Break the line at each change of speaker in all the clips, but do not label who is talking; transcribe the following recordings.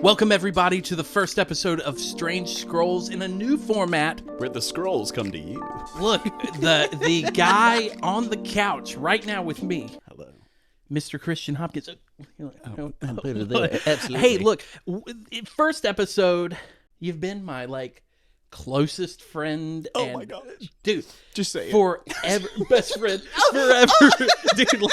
Welcome everybody to the first episode of Strange Scrolls in a new format.
Where the scrolls come to you.
Look, the guy on the couch right now with me.
Hello.
Mr. Christian Hopkins.
Absolutely.
Hey, look, first episode, you've been my closest friend.
Oh
and,
my gosh.
dude.
Just say it.
Forever. Best friend. Forever. Dude,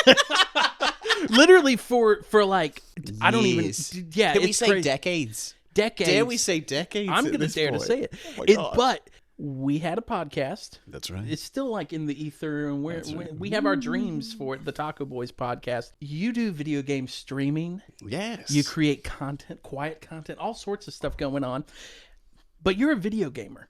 literally for I don't even. Yeah,
Can we
it's
say
crazy.
decades?
Decades.
Dare we say decades?
I'm going to dare to say it.
Oh my gosh.
But we had a podcast.
That's right.
It's still in the ether, and we have our dreams for it, the Taco Boys podcast. You do video game streaming.
Yes.
You create content, quiet content, all sorts of stuff going on. But you're a video gamer.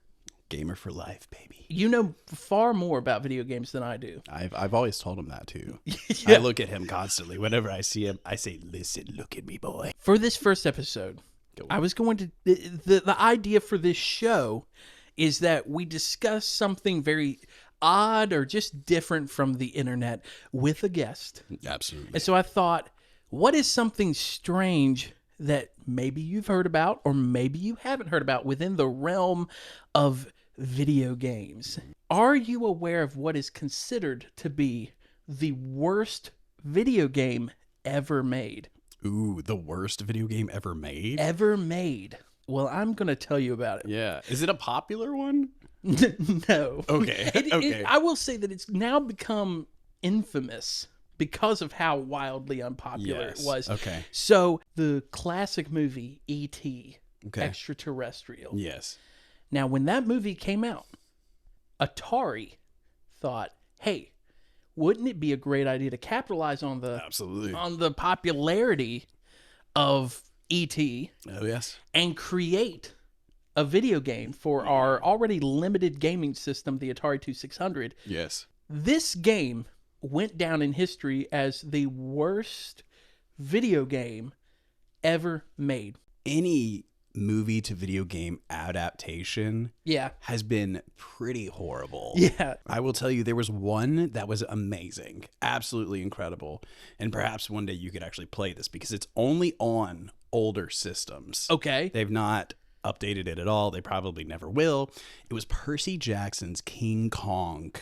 Gamer for life, baby.
You know far more about video games than I do.
I've always told him that too.
Yeah.
I look at him constantly. Whenever I see him, I say, "Listen, look at me, boy."
For this first episode,
Go on.
I was going to the idea for this show is that we discuss something very odd or just different from the internet with a guest.
Absolutely.
And so I thought, what is something strange that maybe you've heard about or maybe you haven't heard about within the realm of video games? Are you aware of what is considered to be the worst video game ever made?
Ooh, the worst video game ever made?
Ever made. Well, I'm going to tell you about it.
Yeah. Is it a popular one?
No.
Okay. Okay.
I will say that it's now become infamous because of how wildly unpopular it was.
Okay.
So the classic movie E.T.
Okay.
Extraterrestrial.
Yes.
Now, when that movie came out, Atari thought, hey, wouldn't it be a great idea to capitalize on
Absolutely.
the popularity of E.T.
Oh, yes.
and create a video game for our already limited gaming system, the Atari 2600.
Yes.
This game went down in history as the worst video game ever made.
Any movie to video game adaptation
Yeah.
has been pretty horrible.
Yeah.
I will tell you, there was one that was amazing, absolutely incredible. And perhaps one day you could actually play this because it's only on older systems.
Okay.
They've not updated it at all. They probably never will. It was Percy Jackson's King Kong.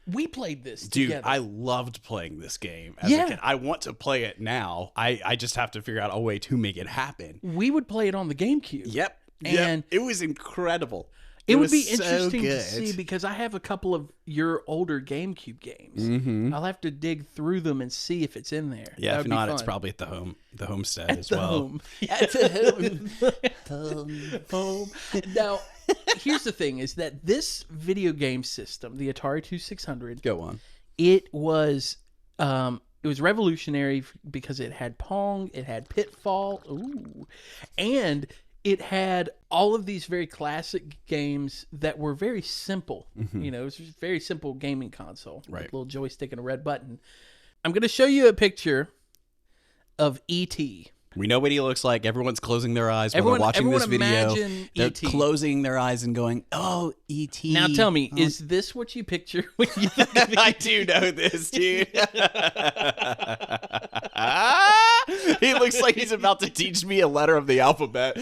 We played this
Dude,
together.
I loved playing this game as a kid. I want to play it now. I just have to figure out a way to make it happen.
We would play it on the GameCube.
Yep.
And
it was incredible.
it would
was
be
so
interesting to
good.
see because I have a couple of your older GameCube games.
Mm-hmm.
I'll have to dig through them and see if it's in there.
Yeah,
That
if
would be
not, it's
fun.
probably at the homestead
At
as
the
well.
home.
At the
Home. Now, here's the thing: is that this video game system, the Atari 2600,
Go on.
it was revolutionary because it had Pong, it had Pitfall, and it had all of these very classic games that were very simple.
Mm-hmm.
You know, it was just a very simple gaming console,
Right.
with a little joystick and a red button. I'm going to show you a picture of E.T.
We know what he looks like. Everyone's closing their eyes while they're watching this video.
Imagine
They're
E.T.
closing their eyes and going, "Oh, E.T."
Now tell me, is this what you picture when you think of
I
E.T.?
do know this, dude. He looks like he's about to teach me a letter of the alphabet.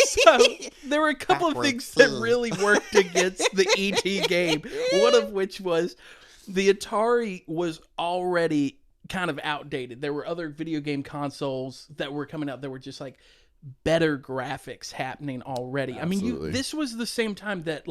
So there were a couple of things that really worked against the E.T. game. One of which was the Atari was already kind of outdated. There were other video game consoles that were coming out that were just better graphics happening already.
Absolutely.
I mean, this was the same time that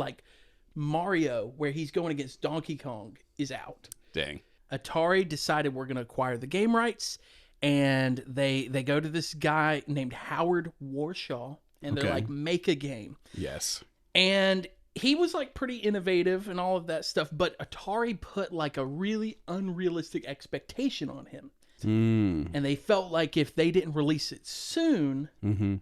Mario, where he's going against Donkey Kong, is out.
Dang.
Atari decided we're going to acquire the game rights, and they go to this guy named Howard Warshaw, and they're
Okay.
make a game.
Yes.
And he was pretty innovative and all of that stuff, but Atari put a really unrealistic expectation on him. And they felt like if they didn't release it soon,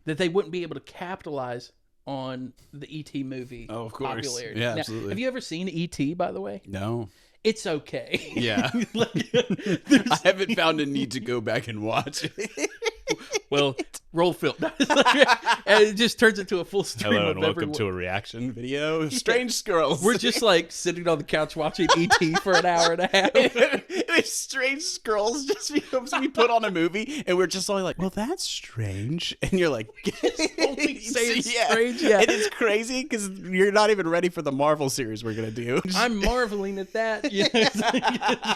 that they wouldn't be able to capitalize on the E.T. movie
Oh, of course.
popularity.
Yeah,
Now,
absolutely.
have you ever seen E.T., by the way?
No.
It's okay.
Yeah.
There's-
I haven't found a need to go back and watch it.
Well, roll film. And it just turns into a full stream
Hello
of
and welcome
everyone.
to a reaction video of Strange Squirrels.
We're just like sitting on the couch watching E.T. for an hour and a half.
It's Strange Squirrels just because we put on a movie and we're just all like, well, that's strange. And you're like,
Only say it's strange, yeah.
And it's crazy because you're not even ready for the Marvel series we're going to do.
I'm marveling at that.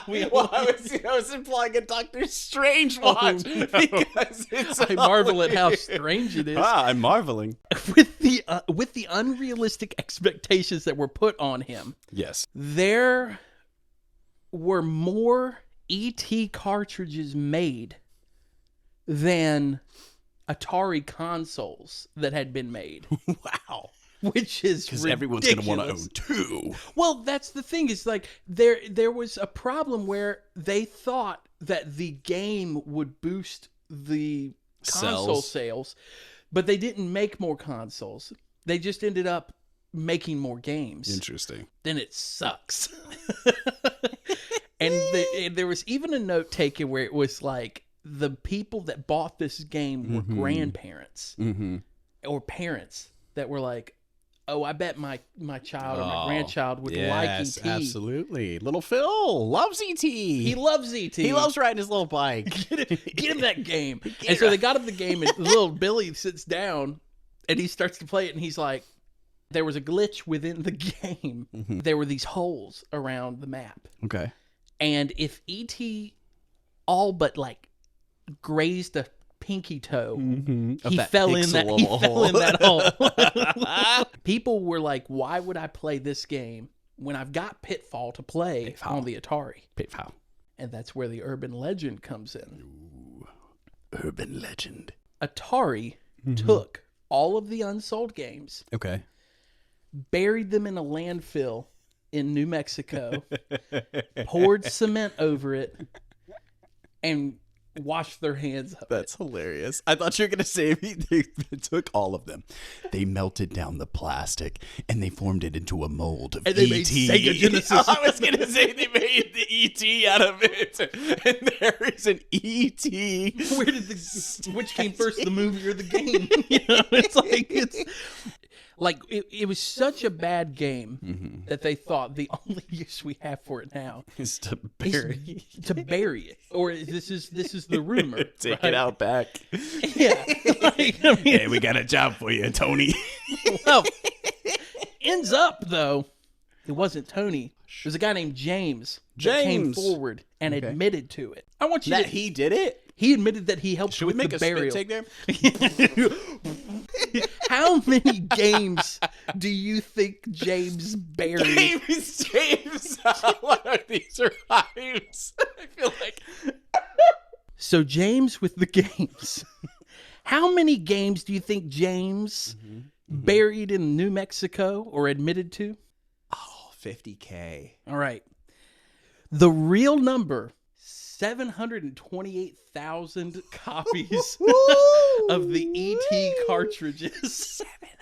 Well, I was implying a Doctor Strange watch because it's
I marvel at how strange it is.
I'm marveling.
With the unrealistic expectations that were put on him.
Yes.
There were more E.T. cartridges made than Atari consoles that had been made.
Wow.
Which is
because everyone's going to want to own two.
Well, that's the thing. Is like there was a problem where they thought that the game would boost the console sales, but they didn't make more consoles. They just ended up making more games.
Interesting.
Then it sucks. And there was even a note taken where it was like the people that bought this game were grandparents or parents that were like, oh, I bet my child or my grandchild would like E.T.
Absolutely. Little Phil loves E.T.
He loves E.T.
He loves riding his little bike.
Get him that game. And so they got him the game, and little Billy sits down, and he starts to play it, and he's like, there was a glitch within the game. There were these holes around the map.
Okay.
And if E.T. all but like grazed a pinky toe, he fell in that hole. People were like, why would I play this game when I've got Pitfall to play on the Atari?
Pitfall.
And that's where the urban legend comes in.
Ooh, urban legend.
Atari took all of the unsold games,
Okay,
buried them in a landfill in New Mexico, poured cement over it, and washed their hands of
That's hilarious. I thought you were going to say they took all of them. They melted down the plastic and they formed it into a mold of
And they
E.T.
made Sega Genesis.
I was going to say they made the E.T. out of it. And there is an E.T.
Where did which came first, the movie or the game? You know, it was such a bad game that they thought the only use we have for it now
is to bury
it. Or this is the rumor.
Take it out back.
Yeah.
Hey, we got a job for you, Tony.
Well, ends up though, it wasn't Tony. There's a guy named James that came forward and admitted to it. I want you
that
to.
He did it?
He admitted that he helped with the burial.
Should we make a spit take there?
How many games do you think James buried?
James. What are these rhymes? I feel like.
So James with the games. How many games do you think James buried in New Mexico or admitted to?
Oh, 50K.
All right. The real number, 728,000 copies of the E.T. cartridges.
700.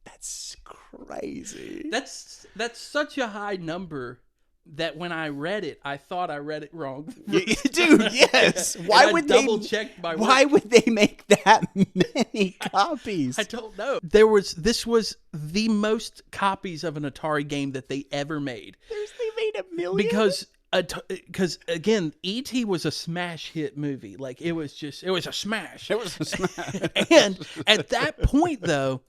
That's crazy.
That's such a high number that when I read it, I thought I read it wrong.
Dude, yes. Why would they
double check my work?
Why would they make that many copies?
I don't know. This was the most copies of an Atari game that they ever made.
They made 1 million?
Because again, E.T. was a smash hit movie. Like it was a smash.
It was a smash.
And at that point though,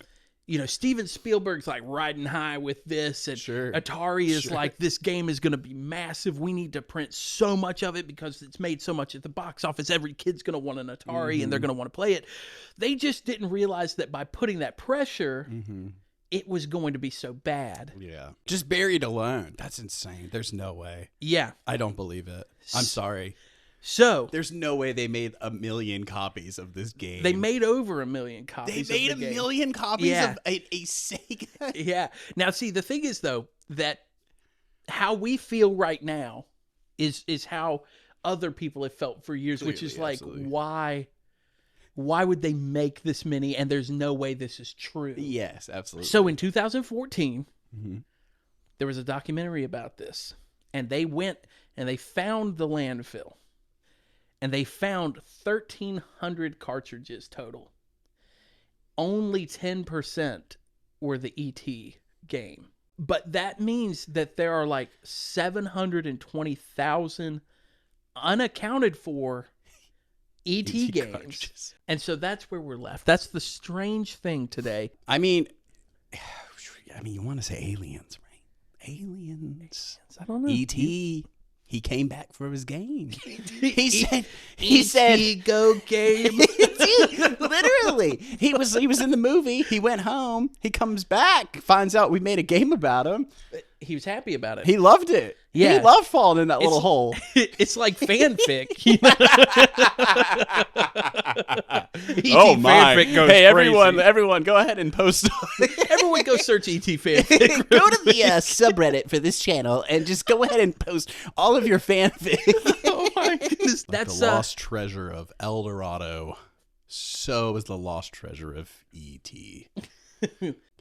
you know, Steven Spielberg's like riding high with this, and Atari is like, this game is going to be massive. We need to print so much of it because it's made so much at the box office. Every kid's going to want an Atari and they're going to want to play it. They just didn't realize that by putting that pressure, it was going to be so bad.
Yeah. Just buried alone. That's insane. There's no way.
Yeah.
I don't believe it. I'm sorry.
So
there's no way they made 1 million copies of this game.
They made over 1 million copies.
They made
of the
1 million copies of a Sega.
Yeah. Now, see, the thing is though that how we feel right now is how other people have felt for years, which is like, why would they make this many? And there's no way this is true.
Yes, absolutely.
So in 2014, there was a documentary about this, and they went and they found the landfill. and they found 1,300 cartridges total. Only 10% were the ET game. But that means that there are like 720,000 unaccounted for ET games. Cartridges. And so that's where we're left. That's the strange thing today.
I mean, you want to say aliens, right? Aliens.
I don't know.
ET. He came back for his game. He said,
"Go game."
Literally, he was in the movie. He went home. He comes back, finds out we made a game about him.
He was happy about it.
He loved it. Yeah, he loved falling in that little hole.
It's like fanfic.
Oh my! Hey, everyone, go ahead and post.
Everyone, go search ET fanfic.
Go to the subreddit for this channel and just go ahead and post all of your fanfic.
Oh my goodness!
That's the lost treasure of El Dorado. So is the lost treasure of ET.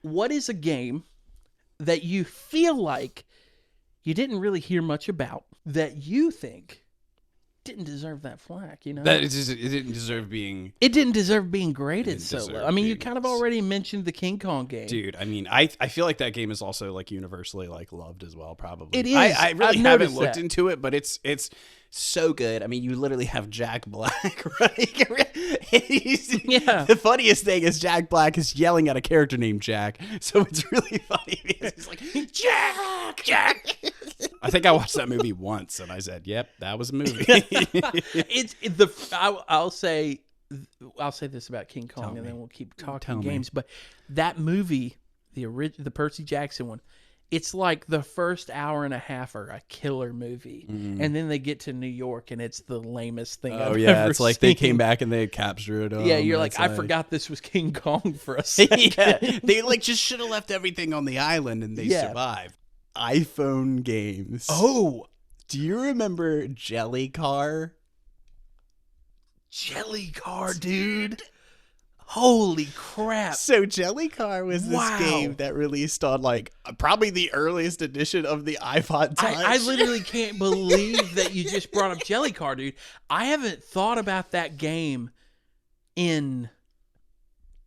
What is a game that you feel like you didn't really hear much about that you think didn't deserve that flack? You know,
it didn't deserve being.
It didn't deserve being graded so low. I mean, you kind of already mentioned the King Kong game,
dude. I mean, I feel like that game is also like universally like loved as well. Probably
it is.
I really haven't looked into it, but it's so good. I mean, you literally have Jack Black, right?
Yeah.
The funniest thing is Jack Black is yelling at a character named Jack, so it's really funny because he's like, Jack. I think I watched that movie once, and I said, "Yep, that was a movie."
I'll say this about King Kong, and then we'll keep talking games. But that movie, the Percy Jackson one, it's like the first hour and a half are a killer movie, and then they get to New York, and it's the lamest thing I've ever
it's like
seen.
They came back and they captured it.
Yeah, you're like, I forgot this was King Kong for a second.
Yeah, they like just should have left everything on the island, and they survived. iPhone games.
Oh,
do you remember Jelly Car?
Jelly Car, dude. Holy crap.
So Jelly Car was this game that released on like probably the earliest edition of the iPod Touch.
I literally can't believe that you just brought up Jelly Car, dude. I haven't thought about that game in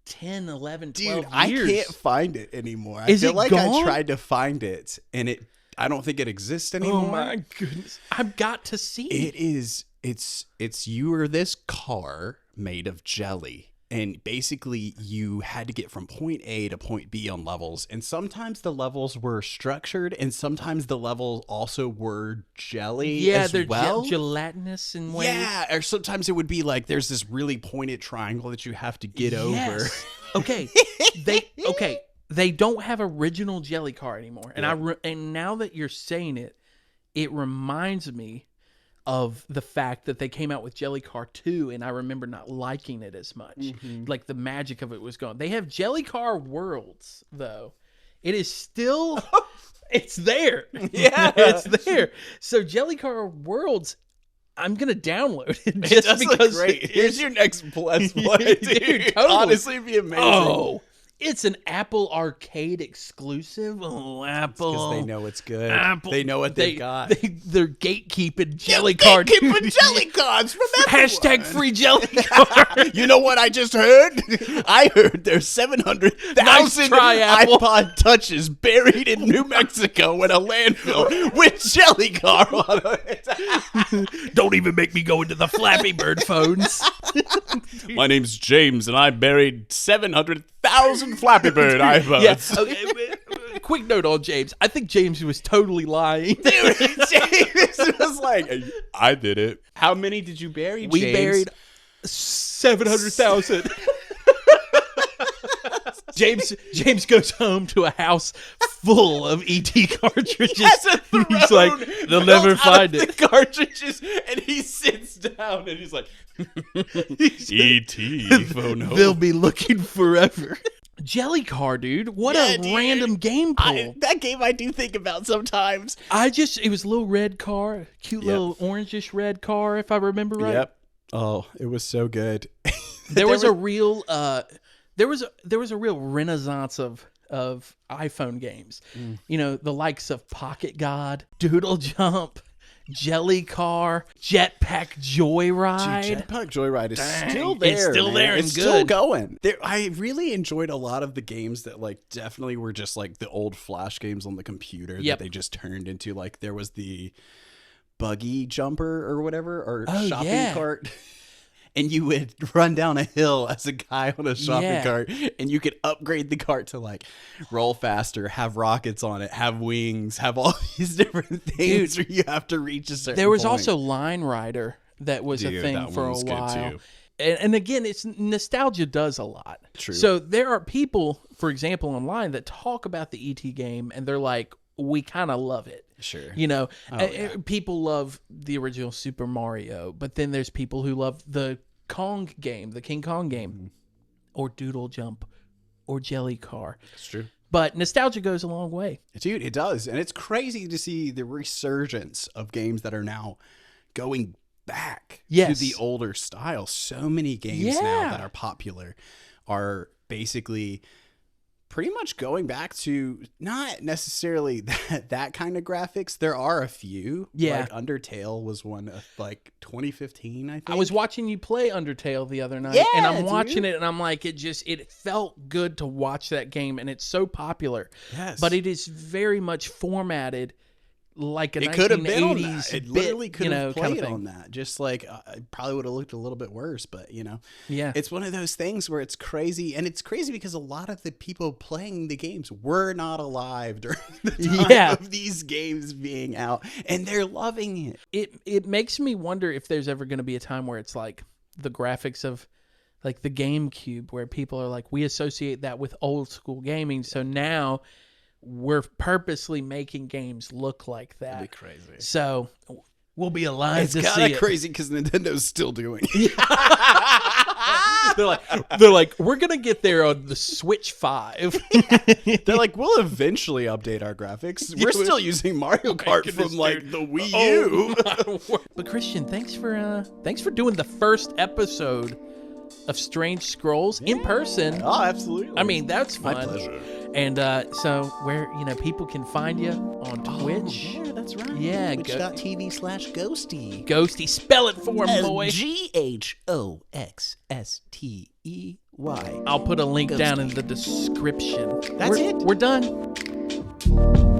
10, 11, 12 years.
I can't find it anymore. I feel like I tried to find it and I don't think it exists anymore.
Oh my goodness. I've got to see
it. It's you were this car made of jelly. And basically, you had to get from point A to point B on levels. And sometimes the levels were structured, and sometimes the levels also were jelly as
they're
well.
Gelatinous in ways.
Yeah, or sometimes it would be like there's this really pointed triangle that you have to get over.
Okay, they don't have original Jelly Car anymore. And and now that you're saying it, it reminds me of the fact that they came out with Jelly Car 2, and I remember not liking it as much. Like the magic of it was gone. They have Jelly Car Worlds, though. It is still, it's there.
Yeah,
it's there. So Jelly Car Worlds, I'm gonna download it just because.
Great. Here's your next Let's Play, dude.
Totally.
Honestly, it'd be amazing.
Oh. It's an Apple Arcade exclusive. Oh, Apple.
Because they know it's good.
Apple.
They know what they've got.
They're gatekeeping Jelly Car.
Gatekeeping Jelly Cards from everyone.
Hashtag free Jelly Car.
You know what I just heard? I heard there's 700,000 iPod Touches buried in New Mexico in a landfill with Jelly Car on it.
Don't even make me go into the Flappy Bird phones.
My name's James, and I buried 700,000 Flappy Bird iPods.
Yeah. Okay, quick note on James. I think James was totally lying.
Dude, James was like, I did it. How many did you bury, James?
We buried 700,000. James goes home to a house full of ET cartridges. He's like, they'll never find it.
The cartridges, and he sits down and he's like, E.T. phone home.
They'll be looking forever. Jelly Car, dude. What a random game pull.
That game I do think about sometimes.
It was a little red car, cute little orangish red car, if I remember right.
Yep. Oh, it was so good.
There was a real renaissance of iPhone games. You know, the likes of Pocket God, Doodle Jump, Jelly Car, Jetpack Joyride.
Dude, Jetpack Joyride is still there.
It's still there and
it's
good.
Still going. I really enjoyed a lot of the games that like definitely were just like the old Flash games on the computer that they just turned into. Like there was the buggy jumper or whatever, or shopping cart. And you would run down a hill as a guy on a shopping cart, and you could upgrade the cart to like roll faster, have rockets on it, have wings, have all these different things where you have to reach a certain
There was
point.
also Line Rider that was a thing for a while.
Too.
And again, it's nostalgia does a lot.
True.
So there are people, for example, online that talk about the ET game, and they're like, we kind of love it.
Sure.
You know, people love the original Super Mario, but then there's people who love the Kong game, the King Kong game, or Doodle Jump, or Jelly Car.
That's true.
But nostalgia goes a long way.
Dude, it does. And it's crazy to see the resurgence of games that are now going back to the older style. So many games now that are popular are basically pretty much going back to not necessarily that kind of graphics. There are a few. Like Undertale was one of like 2015, I think.
I was watching you play Undertale the other night, and I'm watching it, and I'm like, it felt good to watch that game, and it's so popular.
Yes.
But it is very much formatted like a 1980s
could have been on that. It literally could have played
kind of
on that. Just like it probably would have looked a little bit worse, but you know, it's one of those things where it's crazy, and it's crazy because a lot of the people playing the games were not alive during the time of these games being out, and they're loving it.
It makes me wonder if there's ever going to be a time where it's like the graphics of like the GameCube, where people are like, we associate that with old school gaming, so now we're purposely making games look like that.
That'd be crazy.
So we'll be alive to see it.
It's kind of crazy because Nintendo's still doing it.
They're like, we're going to get there on the Switch 5.
They're like, we'll eventually update our graphics. We're still using Mario Kart from like the Wii U.
But Christian, thanks for doing the first episode of Strange Scrolls in person.
Oh, absolutely.
I mean, that's fun.
My pleasure.
And so where, people can find you on Twitch.
Yeah, that's right.
Yeah,
Twitch.tv/GHOXSTEY.
Ghosty, spell it for him, boy.
GHOXSTEY.
I'll put a link down in the description.
That's it.
We're done.